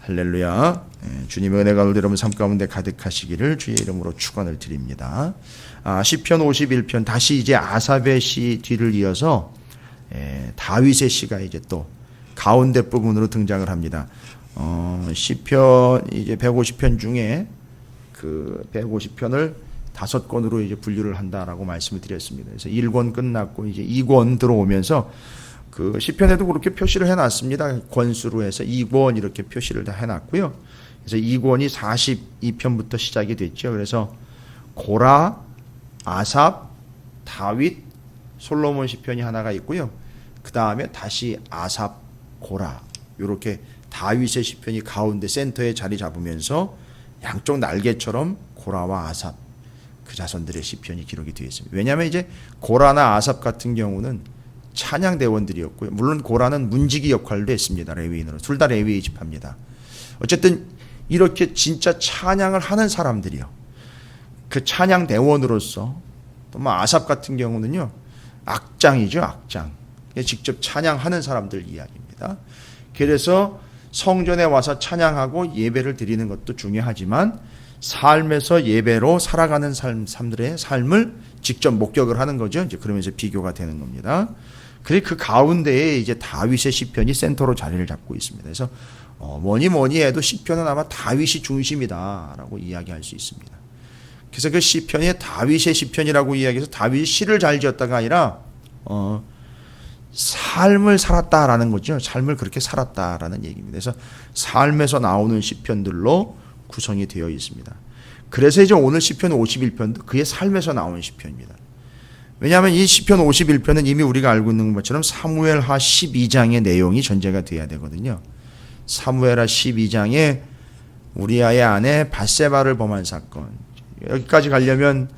할렐루야. 주님의 은혜가 오늘 여러분 삶 가운데 가득하시기를 주의 이름으로 축원을 드립니다. 시편 51편 다시 이제 아삽의 시 뒤를 이어서 다윗의 시가 이제 또 가운데 부분으로 등장을 합니다. 시편 이제 150편 중에 그 150편을 5권으로 이제 분류를 한다라고 말씀을 드렸습니다. 그래서 1권 끝났고 이제 2권 들어오면서 그 시편에도 그렇게 표시를 해놨습니다. 권수로 해서 2권 이렇게 표시를 다 해놨고요. 그래서 2권이 42편부터 시작이 됐죠. 그래서 고라, 아삽, 다윗, 솔로몬 시편이 하나가 있고요. 그 다음에 다시 아삽, 고라 이렇게 다윗의 시편이 가운데 센터에 자리 잡으면서 양쪽 날개처럼 고라와 아삽 그 자손들의 시편이 기록이 되어 있습니다. 왜냐하면 이제 고라나 아삽 같은 경우는 찬양 대원들이었고요. 물론 고라는 문지기 역할도 했습니다. 레위인으로. 둘 다 레위에 집합니다. 어쨌든 이렇게 진짜 찬양을 하는 사람들이요. 그 찬양 대원으로서 또 뭐 아삽 같은 경우는요. 악장이죠. 악장. 직접 찬양하는 사람들 이야기입니다. 그래서 성전에 와서 찬양하고 예배를 드리는 것도 중요하지만 삶에서 예배로 살아가는 사람들의 삶을 직접 목격을 하는 거죠. 이제 그러면서 비교가 되는 겁니다. 그리고 그 가운데에 이제 다윗의 시편이 센터로 자리를 잡고 있습니다. 그래서 뭐니 해도 시편은 아마 다윗이 중심이다라고 이야기할 수 있습니다. 그래서 그 시편이 다윗의 시편이라고 이야기해서 다윗이 시를 잘 지었다가 아니라 삶을 살았다라는 거죠. 삶을 그렇게 살았다라는 얘기입니다. 그래서 삶에서 나오는 시편들로 구성이 되어 있습니다. 그래서 이제 오늘 시편 51편도 그의 삶에서 나오는 시편입니다. 왜냐하면 이 시편 51편은 이미 우리가 알고 있는 것처럼 사무엘하 12장의 내용이 전제가 돼야 되거든요. 사무엘하 12장에 우리아의 아내 밧세바를 범한 사건. 여기까지 가려면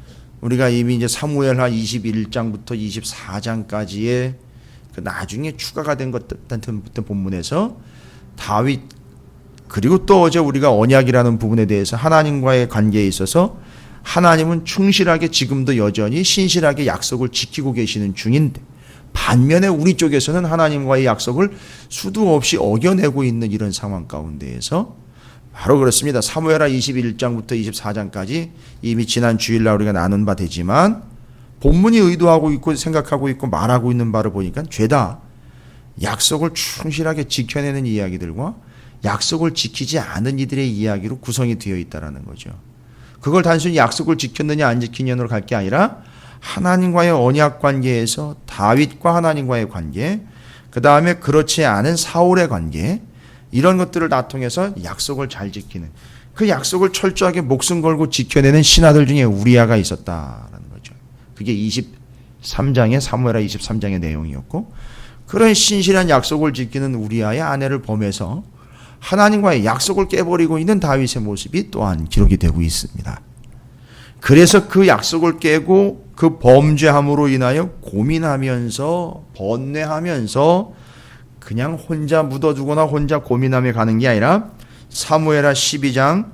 우리가 이미 이제 사무엘하 21장부터 24장까지의 그 나중에 추가가 된 것 같은 본문에서 다윗 그리고 또 어제 우리가 언약이라는 부분에 대해서 하나님과의 관계에 있어서 하나님은 충실하게 지금도 여전히 신실하게 약속을 지키고 계시는 중인데 반면에 우리 쪽에서는 하나님과의 약속을 수도 없이 어겨내고 있는 이런 상황 가운데에서 바로 그렇습니다. 사무엘하 21장부터 24장까지 이미 지난 주일날 우리가 나눈 바 되지만 본문이 의도하고 있고 생각하고 있고 말하고 있는 바를 보니까 죄다 약속을 충실하게 지켜내는 이야기들과 약속을 지키지 않은 이들의 이야기로 구성이 되어 있다는 거죠. 그걸 단순히 약속을 지켰느냐 안 지키느냐로 갈 게 아니라 하나님과의 언약 관계에서 다윗과 하나님과의 관계, 그 다음에 그렇지 않은 사울의 관계, 이런 것들을 다 통해서 약속을 잘 지키는 그 약속을 철저하게 목숨 걸고 지켜내는 신하들 중에 우리아가 있었다라는 거죠. 그게 23장의 사무엘하 23장의 내용이었고 그런 신실한 약속을 지키는 우리아의 아내를 범해서 하나님과의 약속을 깨버리고 있는 다윗의 모습이 또한 기록이 되고 있습니다. 그래서 그 약속을 깨고 그 범죄함으로 인하여 고민하면서 번뇌하면서 그냥 혼자 묻어두거나 혼자 고민하며 가는 게 아니라 사무엘하 12장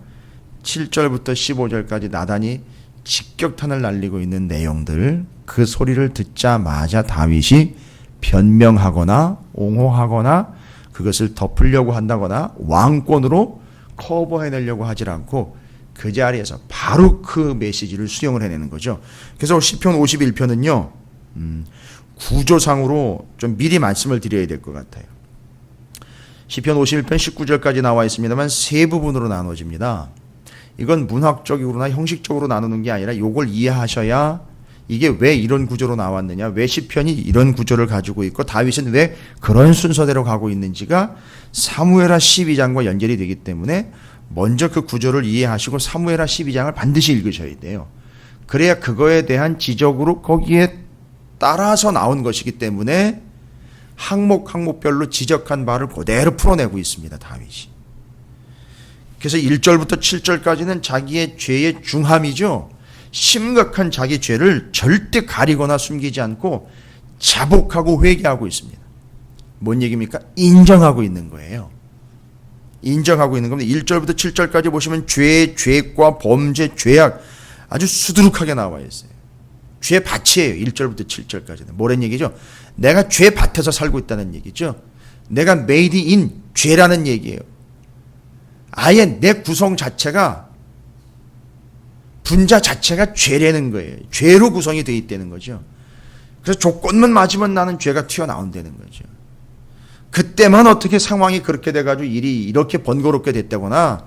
7절부터 15절까지 나단이 직격탄을 날리고 있는 내용들 그 소리를 듣자마자 다윗이 변명하거나 옹호하거나 그것을 덮으려고 한다거나 왕권으로 커버해내려고 하지 않고 그 자리에서 바로 그 메시지를 수용을 해내는 거죠. 그래서 시편 51편은요. 구조상으로 좀 미리 말씀을 드려야 될 것 같아요. 시편 51편 19절까지 나와 있습니다만 세 부분으로 나눠집니다. 이건 문학적으로나 형식적으로 나누는 게 아니라 이걸 이해하셔야 이게 왜 이런 구조로 나왔느냐, 왜 시편이 이런 구조를 가지고 있고 다윗은 왜 그런 순서대로 가고 있는지가 사무엘하 12장과 연결이 되기 때문에 먼저 그 구조를 이해하시고 사무엘하 12장을 반드시 읽으셔야 돼요. 그래야 그거에 대한 지적으로 거기에 따라서 나온 것이기 때문에 항목별로 지적한 바를 그대로 풀어내고 있습니다. 다윗이. 그래서 1절부터 7절까지는 자기의 죄의 중함이죠. 심각한 자기 죄를 절대 가리거나 숨기지 않고 자복하고 회개하고 있습니다. 뭔 얘기입니까? 인정하고 있는 거예요. 인정하고 있는 겁니다. 1절부터 7절까지 보시면 죄과 범죄, 죄악 아주 수두룩하게 나와 있어요. 죄 밭이에요. 1절부터 7절까지는. 뭐란 얘기죠? 내가 죄 밭에서 살고 있다는 얘기죠. 내가 made in 죄라는 얘기예요. 아예 내 구성 자체가 분자 자체가 죄라는 거예요. 죄로 구성이 되어 있다는 거죠. 그래서 조건만 맞으면 나는 죄가 튀어나온다는 거죠. 그때만 어떻게 상황이 그렇게 돼가지고 일이 이렇게 번거롭게 됐다거나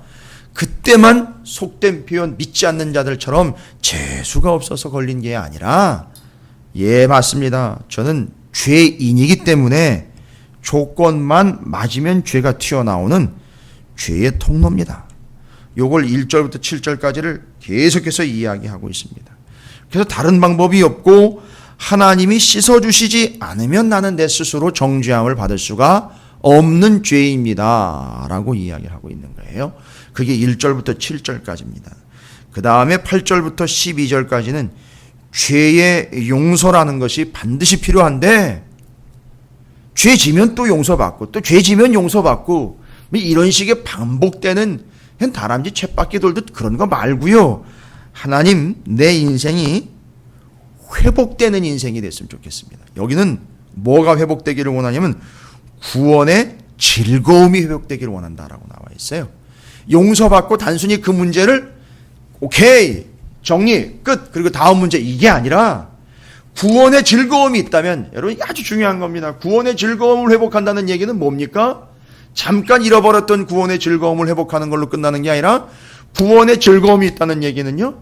그때만 속된 표현 믿지 않는 자들처럼 재수가 없어서 걸린 게 아니라 예 맞습니다. 저는 죄인이기 때문에 조건만 맞으면 죄가 튀어나오는 죄의 통로입니다. 요걸 1절부터 7절까지를 계속해서 이야기하고 있습니다. 그래서 다른 방법이 없고 하나님이 씻어주시지 않으면 나는 내 스스로 정죄함을 받을 수가 없는 죄입니다 라고 이야기하고 있는 거예요. 그게 1절부터 7절까지입니다. 그 다음에 8절부터 12절까지는 죄의 용서라는 것이 반드시 필요한데 죄 지면 또 용서받고 또 죄 지면 용서받고 이런 식의 반복되는 다람쥐 쳇바퀴 돌듯 그런 거 말고요. 하나님 내 인생이 회복되는 인생이 됐으면 좋겠습니다. 여기는 뭐가 회복되기를 원하냐면 구원의 즐거움이 회복되기를 원한다라고 나와 있어요. 용서받고 단순히 그 문제를 오케이 정리 끝 그리고 다음 문제 이게 아니라 구원의 즐거움이 있다면 여러분 아주 중요한 겁니다. 구원의 즐거움을 회복한다는 얘기는 뭡니까? 잠깐 잃어버렸던 구원의 즐거움을 회복하는 걸로 끝나는 게 아니라 구원의 즐거움이 있다는 얘기는요.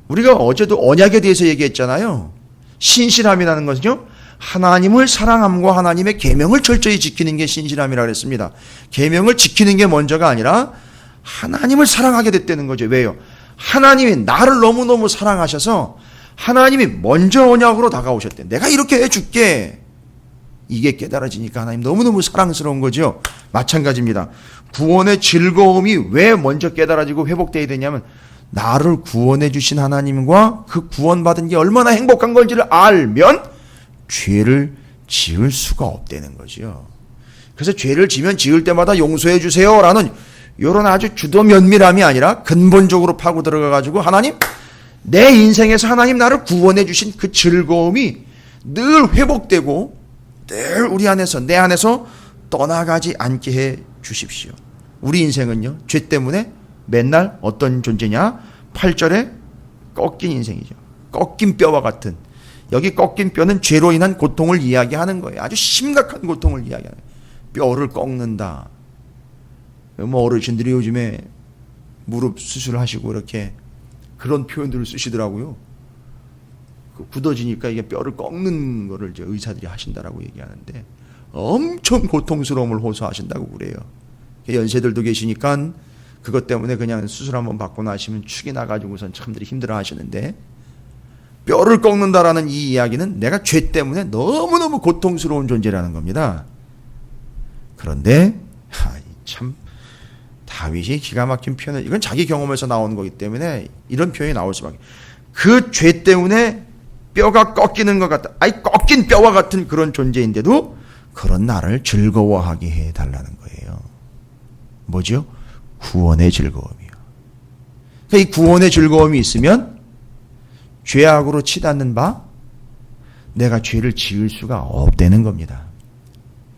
우리가 어제도 언약에 대해서 얘기했잖아요. 신실함이라는 것은요. 하나님을 사랑함과 하나님의 계명을 철저히 지키는 게 신실함이라고 그랬습니다. 계명을 지키는 게 먼저가 아니라 하나님을 사랑하게 됐다는 거죠. 왜요? 하나님이 나를 너무너무 사랑하셔서 하나님이 먼저 언약으로 다가오셨대. 내가 이렇게 해줄게. 이게 깨달아지니까 하나님 너무너무 사랑스러운 거죠. 마찬가지입니다. 구원의 즐거움이 왜 먼저 깨달아지고 회복되어야 되냐면 나를 구원해 주신 하나님과 그 구원받은 게 얼마나 행복한 건지를 알면 죄를 지을 수가 없다는 거죠. 그래서 죄를 지면 지을 때마다 용서해 주세요라는 이런 아주 주도 면밀함이 아니라 근본적으로 파고 들어가가지고 하나님 내 인생에서 하나님 나를 구원해 주신 그 즐거움이 늘 회복되고 늘 우리 안에서 내 안에서 떠나가지 않게 해 주십시오. 우리 인생은요 죄 때문에 맨날 어떤 존재냐 8절에 꺾인 인생이죠. 꺾인 뼈와 같은 여기 꺾인 뼈는 죄로 인한 고통을 이야기하는 거예요. 아주 심각한 고통을 이야기하는 거예요. 뼈를 꺾는다. 뭐 어르신들이 요즘에 무릎 수술하시고 이렇게 그런 표현들을 쓰시더라고요. 굳어지니까 이게 뼈를 꺾는 거를 이제 의사들이 하신다라고 얘기하는데 엄청 고통스러움을 호소하신다고 그래요. 연세들도 계시니까 그것 때문에 그냥 수술 한번 받고 나시면 축이 나가지고선 참들이 힘들어 하시는데 뼈를 꺾는다라는 이 이야기는 내가 죄 때문에 너무너무 고통스러운 존재라는 겁니다. 그런데 참 다윗이 기가 막힌 표현을 이건 자기 경험에서 나오는 거기 때문에 이런 표현이 나올 수밖에. 그 죄 때문에 뼈가 꺾이는 것 같다. 아니 꺾인 뼈와 같은 그런 존재인데도 그런 나를 즐거워하게 해달라는 거예요. 뭐죠? 구원의 즐거움이요. 그러니까 이 구원의 즐거움이 있으면 죄악으로 치닫는 바 내가 죄를 지을 수가 없다는 겁니다.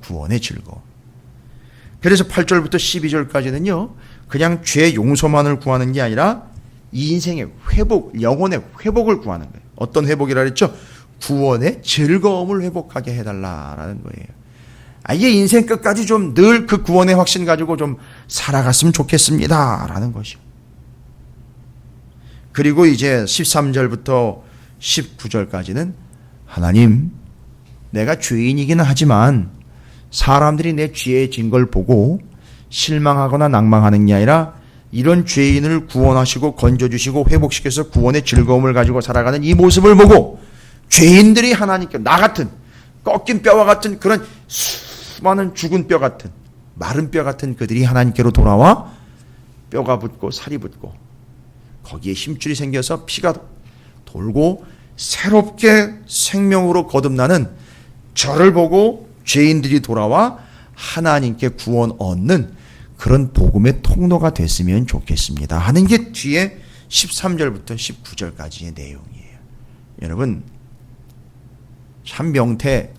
구원의 즐거움. 그래서 8절부터 12절까지는요. 그냥 죄 용서만을 구하는 게 아니라 이 인생의 회복, 영혼의 회복을 구하는 거예요. 어떤 회복이라 그랬죠? 구원의 즐거움을 회복하게 해달라라는 거예요. 아예 인생 끝까지 좀 늘 그 구원의 확신 가지고 좀 살아갔으면 좋겠습니다라는 것이요. 그리고 이제 13절부터 19절까지는 하나님 내가 죄인이기는 하지만 사람들이 내 죄에 진 걸 보고 실망하거나 낭망하는 게 아니라 이런 죄인을 구원하시고 건져주시고 회복시켜서 구원의 즐거움을 가지고 살아가는 이 모습을 보고 죄인들이 하나님께 나 같은 꺾인 뼈와 같은 그런 수많은 죽은 뼈 같은 마른 뼈 같은 그들이 하나님께로 돌아와 뼈가 붙고 살이 붙고 거기에 힘줄이 생겨서 피가 돌고 새롭게 생명으로 거듭나는 저를 보고 죄인들이 돌아와 하나님께 구원 얻는 그런 복음의 통로가 됐으면 좋겠습니다 하는 게 뒤에 13절부터 19절까지의 내용이에요. 여러분 참 명태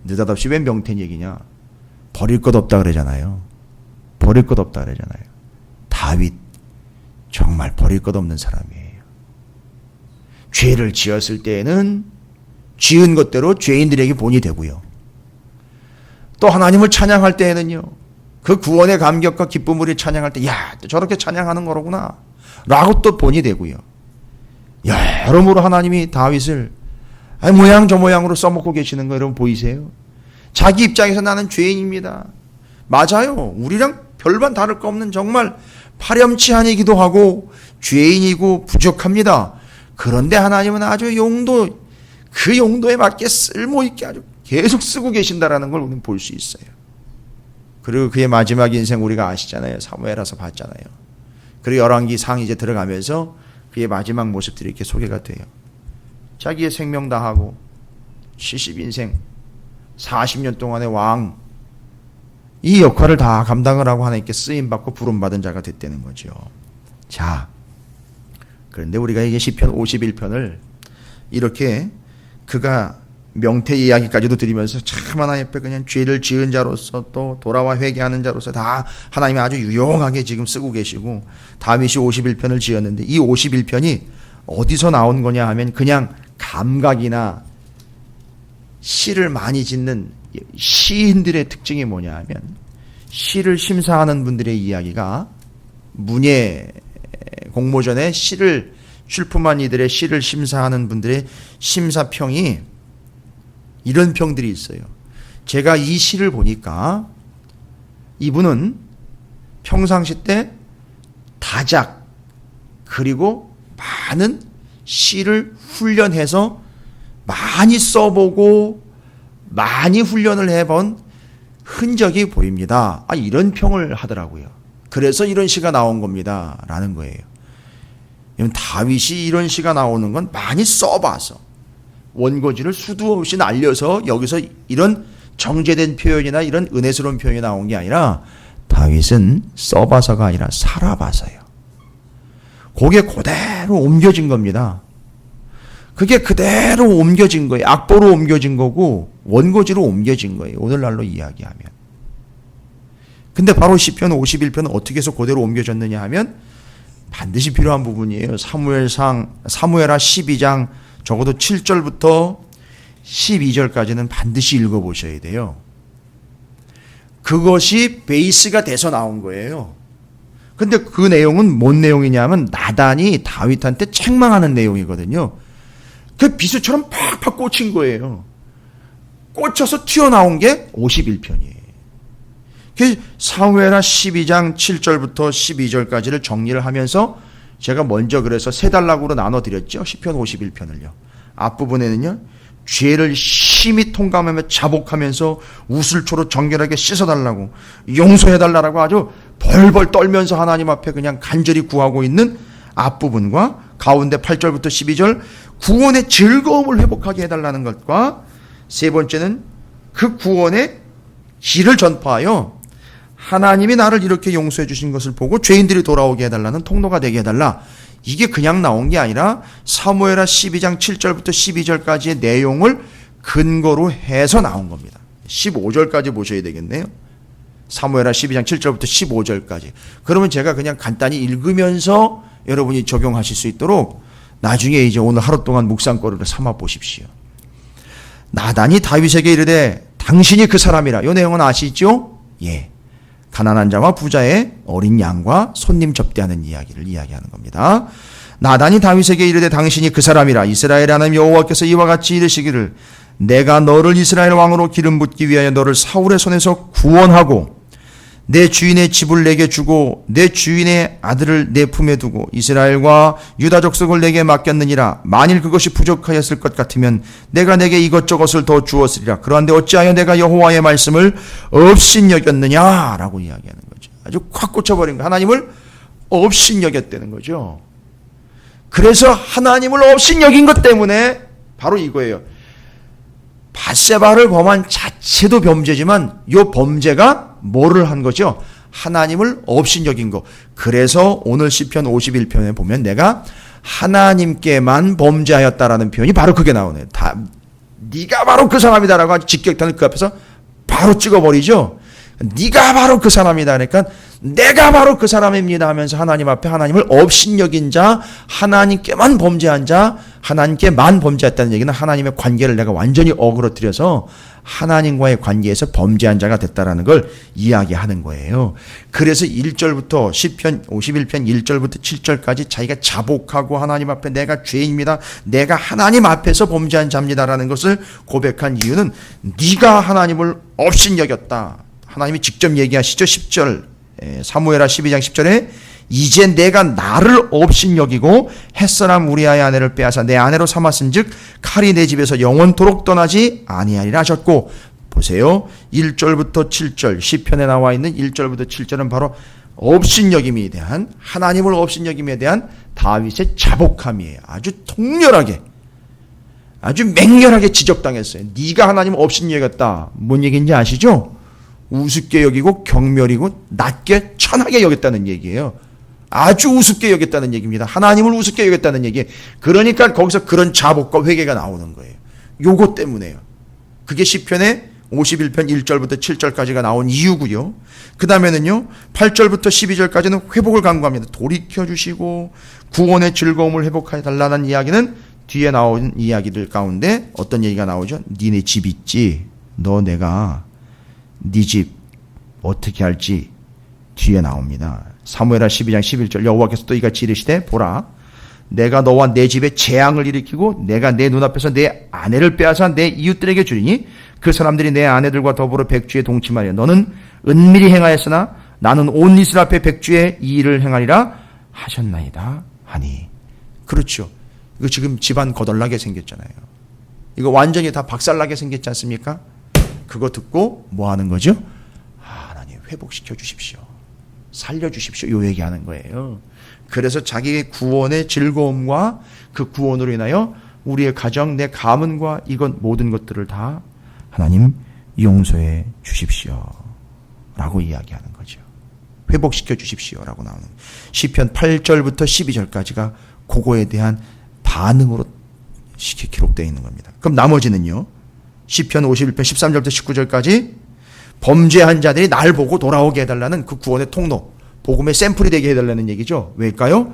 느닷없이 왜 명태 얘기냐. 버릴 것 없다 그러잖아요. 버릴 것 없다 그러잖아요. 다윗 정말 버릴 것 없는 사람이에요. 죄를 지었을 때에는 지은 것대로 죄인들에게 본이 되고요. 또 하나님을 찬양할 때에는요, 그 구원의 감격과 기쁨을 찬양할 때, 야, 또 저렇게 찬양하는 거로구나 라고 또 본이 되고요. 여러모로 하나님이 다윗을 모양 저 모양으로 써먹고 계시는 거 여러분 보이세요? 자기 입장에서 나는 죄인입니다. 맞아요. 우리랑 별반 다를 거 없는 정말 파렴치한이기도 하고 죄인이고 부족합니다. 그런데 하나님은 아주 그 용도에 맞게 쓸모있게 아주 계속 쓰고 계신다라는 걸 우리는 볼 수 있어요. 그리고 그의 마지막 인생 우리가 아시잖아요. 사무엘하서 봤잖아요. 그리고 열왕기상 이제 들어가면서 그의 마지막 모습들이 이렇게 소개가 돼요. 자기의 생명 다하고 70인생 40년 동안의 왕, 이 역할을 다 감당을 하고 하나님께 쓰임받고 부름받은 자가 됐다는 거죠. 자, 그런데 우리가 이게 시편 51편을 이렇게 그가 명태 이야기까지도 드리면서 참 하나님 앞에 그냥 죄를 지은 자로서 또 돌아와 회개하는 자로서 다 하나님이 아주 유용하게 지금 쓰고 계시고 다윗이 51편을 지었는데 이 51편이 어디서 나온 거냐 하면 그냥 감각이나 시를 많이 짓는 시인들의 특징이 뭐냐 하면 시를 심사하는 분들의 이야기가 문예 공모전에 시를 출품한 이들의 시를 심사하는 분들의 심사평이 이런 평들이 있어요. 제가 이 시를 보니까 이분은 평상시 때 다작 그리고 많은 시를 훈련해서 많이 써보고 많이 훈련을 해본 흔적이 보입니다. 이런 평을 하더라고요. 그래서 이런 시가 나온 겁니다. 라는 거예요. 다윗이 이런 시가 나오는 건 많이 써봐서 원고지를 수도 없이 날려서 여기서 이런 정제된 표현이나 이런 은혜스러운 표현이 나온 게 아니라 다윗은 써봐서가 아니라 살아봐서요. 그게 그대로 옮겨진 겁니다. 그게 그대로 옮겨진 거예요. 악보로 옮겨진 거고 원고지로 옮겨진 거예요. 오늘날로 이야기하면. 근데 바로 시편 51편은 어떻게 해서 그대로 옮겨졌느냐 하면 반드시 필요한 부분이에요. 사무엘하 12장 적어도 7절부터 12절까지는 반드시 읽어보셔야 돼요. 그것이 베이스가 돼서 나온 거예요. 근데 그 내용은 뭔 내용이냐면 나단이 다윗한테 책망하는 내용이거든요. 그 비수처럼 팍팍 꽂힌 거예요. 꽂혀서 튀어나온 게 51편이에요. 사무엘하 12장 7절부터 12절까지를 정리를 하면서 제가 먼저 그래서 세 단락으로 나눠드렸죠. 시편 51편을요. 앞부분에는요. 죄를 심히 통감하며 자복하면서 우슬초로 정결하게 씻어달라고 용서해달라고 아주 벌벌 떨면서 하나님 앞에 그냥 간절히 구하고 있는 앞부분과 가운데 8절부터 12절 구원의 즐거움을 회복하게 해달라는 것과 세 번째는 그 구원의 길을 전파하여 하나님이 나를 이렇게 용서해 주신 것을 보고 죄인들이 돌아오게 해달라는 통로가 되게 해달라. 이게 그냥 나온 게 아니라 사무엘하 12장 7절부터 12절까지의 내용을 근거로 해서 나온 겁니다. 15절까지 보셔야 되겠네요. 사무엘하 12장 7절부터 15절까지. 그러면 제가 그냥 간단히 읽으면서 여러분이 적용하실 수 있도록 나중에 이제 오늘 하루 동안 묵상거리를 삼아 보십시오. 나단이 다윗에게 이르되 당신이 그 사람이라. 이 내용은 아시죠? 예. 가난한 자와 부자의 어린 양과 손님 접대하는 이야기를 이야기하는 겁니다. 나단이 다윗에게 이르되 당신이 그 사람이라. 이스라엘 하나님 여호와께서 이와 같이 이르시기를 내가 너를 이스라엘 왕으로 기름 붓기 위하여 너를 사울의 손에서 구원하고 내 주인의 집을 내게 주고 내 주인의 아들을 내 품에 두고 이스라엘과 유다 족속을 내게 맡겼느니라. 만일 그것이 부족하였을 것 같으면 내가 내게 이것저것을 더 주었으리라. 그런데 어찌하여 내가 여호와의 말씀을 업신여겼느냐라고 이야기하는 거죠. 아주 콱 꽂혀버린 거. 하나님을 업신여겼다는 거죠. 그래서 하나님을 업신여긴 것 때문에 바로 이거예요. 밧세바를 범한 자체도 범죄지만 이 범죄가 뭐를 한 거죠? 하나님을 업신여긴 거. 그래서 오늘 시편 51편에 보면 내가 하나님께만 범죄하였다라는 표현이 바로 그게 나오네요. 네가 바로 그 사람이다라고 직격탄을 그 앞에서 바로 찍어버리죠. 네가 바로 그 사람이다. 그러니까 내가 바로 그 사람입니다 하면서 하나님 앞에 하나님을 업신여긴 자, 하나님께만 범죄한 자, 하나님께만 범죄했다는 얘기는 하나님의 관계를 내가 완전히 어그러뜨려서 하나님과의 관계에서 범죄한 자가 됐다라는 걸 이야기하는 거예요. 그래서 1절부터 시편 51편 1절부터 7절까지 자기가 자복하고 하나님 앞에 내가 죄인입니다. 내가 하나님 앞에서 범죄한 자입니다라는 것을 고백한 이유는 네가 하나님을 업신여겼다. 하나님이 직접 얘기하시죠. 10절 사무엘하 12장 10절에 이제 내가 나를 업신여기고 햇사람 우리아의 아내를 빼앗아 내 아내로 삼았은즉 칼이 내 집에서 영원토록 떠나지 아니하리라 하셨고, 보세요. 1절부터 7절 시편에 나와 있는 1절부터 7절은 바로 업신여김에 대한, 하나님을 업신여김에 대한 다윗의 자복함이에요. 아주 통렬하게, 아주 맹렬하게 지적당했어요. 네가 하나님을 업신여겼다. 뭔 얘기인지 아시죠? 우습게 여기고 경멸이고 낮게 천하게 여겼다는 얘기예요. 아주 우습게 여겼다는 얘기입니다. 하나님을 우습게 여겼다는 얘기. 그러니까 거기서 그런 자복과 회개가 나오는 거예요. 요거 때문에요. 그게 시편의 51편 1절부터 7절까지가 나온 이유고요. 그 다음에는요 8절부터 12절까지는 회복을 강구합니다. 돌이켜주시고 구원의 즐거움을 회복해 달라는 이야기는 뒤에 나온 이야기들 가운데 어떤 얘기가 나오죠? 니네 집 있지? 너 내가 네 집 어떻게 할지 뒤에 나옵니다. 사무엘하 12장 11절 여호와께서 또 이같이 이르시되 보라 내가 너와 내 집에 재앙을 일으키고 내가 내 눈앞에서 내 아내를 빼앗아 내 이웃들에게 주리니 그 사람들이 내 아내들과 더불어 백주에 동침하리라. 너는 은밀히 행하였으나 나는 온 이스라엘 앞에 백주에 이 일을 행하리라 하셨나이다 하니. 그렇죠. 이거 지금 집안 거덜나게 생겼잖아요. 이거 완전히 다 박살나게 생겼지 않습니까? 그거 듣고 뭐 하는 거죠? 하나님 회복시켜 주십시오. 살려주십시오. 요 얘기하는 거예요. 그래서 자기의 구원의 즐거움과 그 구원으로 인하여 우리의 가정, 내 가문과 이것 모든 것들을 다 하나님 용서해 주십시오 라고 이야기하는 거죠. 회복시켜 주십시오 라고 나오는 시편 8절부터 12절까지가 그거에 대한 반응으로 기록되어 있는 겁니다. 그럼 나머지는요. 시편 51편 13절부터 19절까지 범죄한 자들이 날 보고 돌아오게 해달라는 그 구원의 통로, 복음의 샘플이 되게 해달라는 얘기죠. 왜일까요?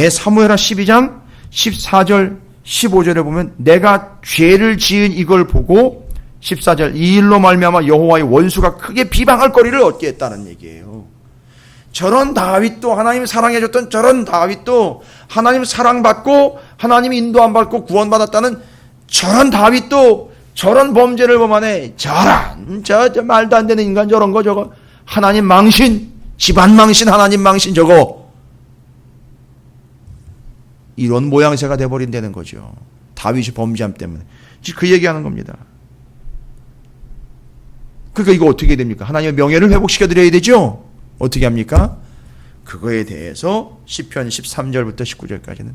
사무엘하 12장 14절 15절에 보면 내가 죄를 지은 이걸 보고 14절 이 일로 말미암아 여호와의 원수가 크게 비방할 거리를 얻게 했다는 얘기예요. 저런 다윗도, 하나님 사랑해줬던 저런 다윗도 하나님 사랑받고 하나님 인도 안 받고 구원받았다는 저런 다윗도 저런 범죄를 범하네. 저런 저 말도 안 되는 인간 저런 거 저거 하나님 망신, 집안 망신, 하나님 망신 저거 이런 모양새가 돼버린다는 거죠. 다윗이 범죄함 때문에. 그 얘기하는 겁니다. 그러니까 이거 어떻게 됩니까? 하나님의 명예를 회복시켜드려야 되죠. 어떻게 합니까? 그거에 대해서 시편 13절부터 19절까지는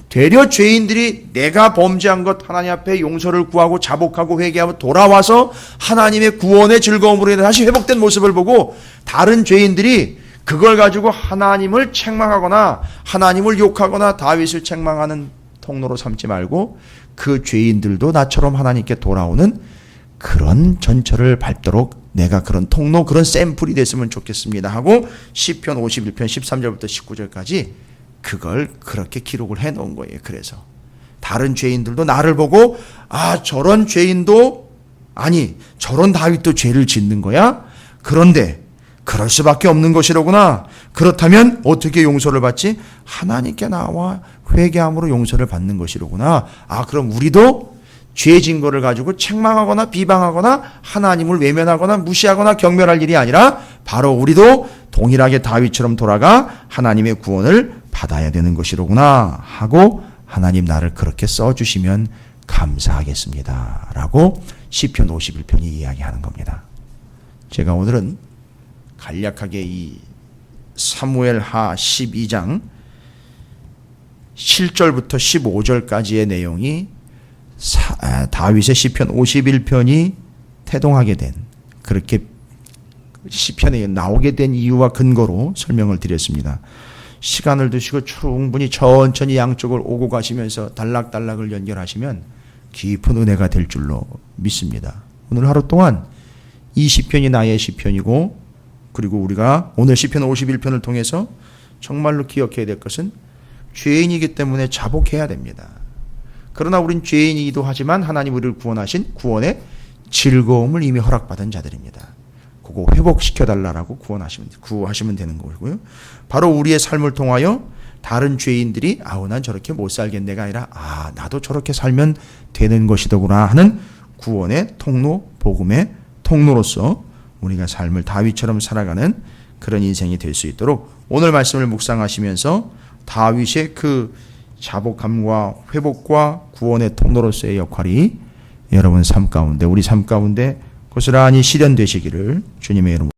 되려 죄인들이 내가 범죄한 것 하나님 앞에 용서를 구하고 자복하고 회개하고 돌아와서 하나님의 구원의 즐거움으로 인해 다시 회복된 모습을 보고 다른 죄인들이 그걸 가지고 하나님을 책망하거나 하나님을 욕하거나 다윗을 책망하는 통로로 삼지 말고 그 죄인들도 나처럼 하나님께 돌아오는 그런 전철을 밟도록 내가 그런 통로, 그런 샘플이 됐으면 좋겠습니다 하고 시편 51편 13절부터 19절까지 그걸 그렇게 기록을 해놓은 거예요. 그래서 다른 죄인들도 나를 보고 저런 죄인도 아니 저런 다윗도 죄를 짓는 거야? 그런데 그럴 수밖에 없는 것이로구나. 그렇다면 어떻게 용서를 받지? 하나님께 나와 회개함으로 용서를 받는 것이로구나. 그럼 우리도 죄진 거를 가지고 책망하거나 비방하거나 하나님을 외면하거나 무시하거나 경멸할 일이 아니라 바로 우리도 동일하게 다윗처럼 돌아가 하나님의 구원을 받아야 되는 것이로구나 하고 하나님 나를 그렇게 써주시면 감사하겠습니다 라고 시편 51편이 이야기하는 겁니다. 제가 오늘은 간략하게 이 사무엘하 12장 7절부터 15절까지의 내용이 다윗의 시편 51편이 태동하게 된 그렇게 시편에 나오게 된 이유와 근거로 설명을 드렸습니다. 시간을 두시고 충분히 천천히 양쪽을 오고 가시면서 단락단락을 연결하시면 깊은 은혜가 될 줄로 믿습니다. 오늘 하루 동안 이 시편이 나의 시편이고, 그리고 우리가 오늘 시편 51편을 통해서 정말로 기억해야 될 것은 죄인이기 때문에 자복해야 됩니다. 그러나 우린 죄인이기도 하지만 하나님 우리를 구원하신 구원의 즐거움을 이미 허락받은 자들입니다. 그거 회복시켜달라고 구하시면 되는 거고요. 바로 우리의 삶을 통하여 다른 죄인들이 난 저렇게 못 살겠네가 아니라 나도 저렇게 살면 되는 것이더구나 하는 구원의 통로, 복음의 통로로서 우리가 삶을 다윗처럼 살아가는 그런 인생이 될 수 있도록 오늘 말씀을 묵상하시면서 다윗의 그 자복함과 회복과 구원의 통로로서의 역할이 여러분 삶 가운데, 우리 삶 가운데 고스란히 실현되시기를 주님의 이름으로